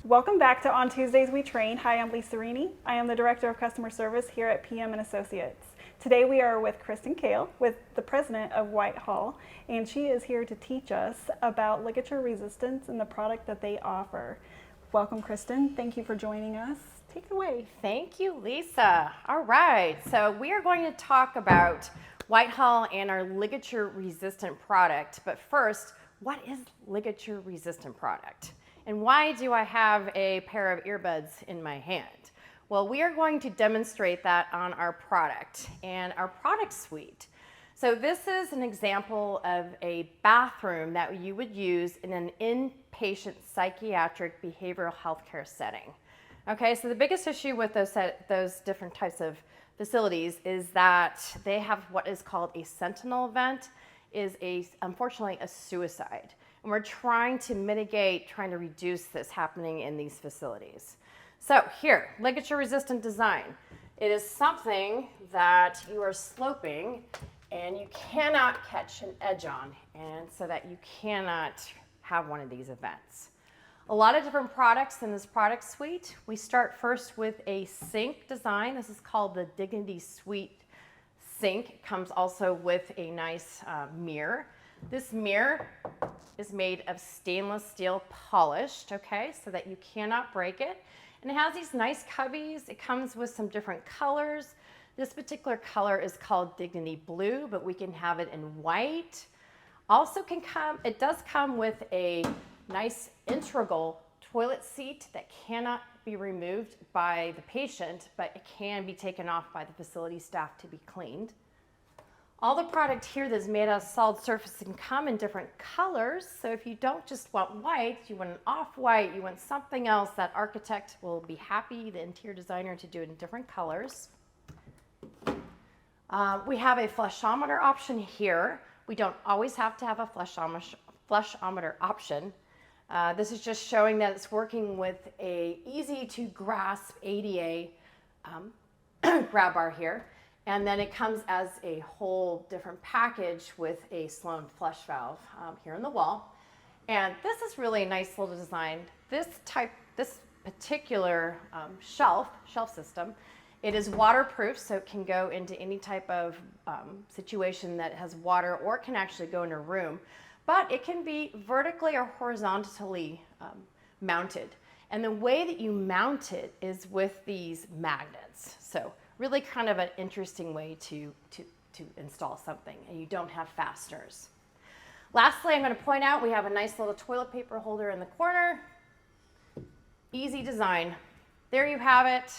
Welcome back to On Tuesdays We Train. Hi, I'm Lisa Rini. I am the Director of Customer Service here at PM & Associates. Today we are with Kristin Kahle, with the President of Whitehall, and she is here to teach us about ligature resistance and the product that they offer. Welcome, Kristin. Thank you for joining us. Take it away. Thank you, Lisa. All right, so we are going to talk about Whitehall and our ligature-resistant product. But first, what is ligature-resistant product? And why do I have a pair of earbuds in my hand? Well, we are going to demonstrate that on our product and our product suite. So this is an example of a bathroom that you would use in an inpatient psychiatric behavioral health care setting. Okay, so the biggest issue with those different types of facilities is that they have what is called a sentinel event, unfortunately a suicide. And we're trying to mitigate, trying to reduce this happening in these facilities. So here, ligature resistant design. It is something that you are sloping and you cannot catch an edge on, and so that you cannot have one of these events. A lot of different products in this product suite. We start first with a sink design. This is called the Dignity Suite sink. It comes also with a nice mirror. This mirror is made of stainless steel polished, okay, so that you cannot break it. And it has these nice cubbies. It comes with some different colors. This particular color is called Dignity Blue, but we can have it in white. Also it does come with a nice integral toilet seat that cannot be removed by the patient, but it can be taken off by the facility staff to be cleaned. All the product here that's made out of solid surface can come in different colors. So if you don't just want white, you want an off-white, you want something else, that architect will be happy, the interior designer, to do it in different colors. We have a flushometer option here. We don't always have to have a flushometer option. This is just showing that it's working with a easy to grasp ADA grab bar here. And then it comes as a whole different package with a Sloan flush valve here in the wall. And this is really a nice little design. This particular shelf system, it is waterproof, so it can go into any type of situation that has water, or it can actually go in a room. But it can be vertically or horizontally mounted. And the way that you mount it is with these magnets. So really kind of an interesting way to install something, and you don't have fasteners. Lastly, I'm going to point out we have a nice little toilet paper holder in the corner. Easy design. There you have it,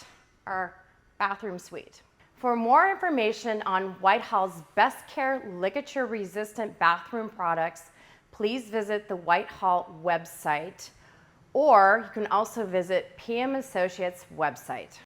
our bathroom suite. For more information on Whitehall's BestCare Ligature-Resistant bathroom products, please visit the Whitehall website, or you can also visit PM Associates website.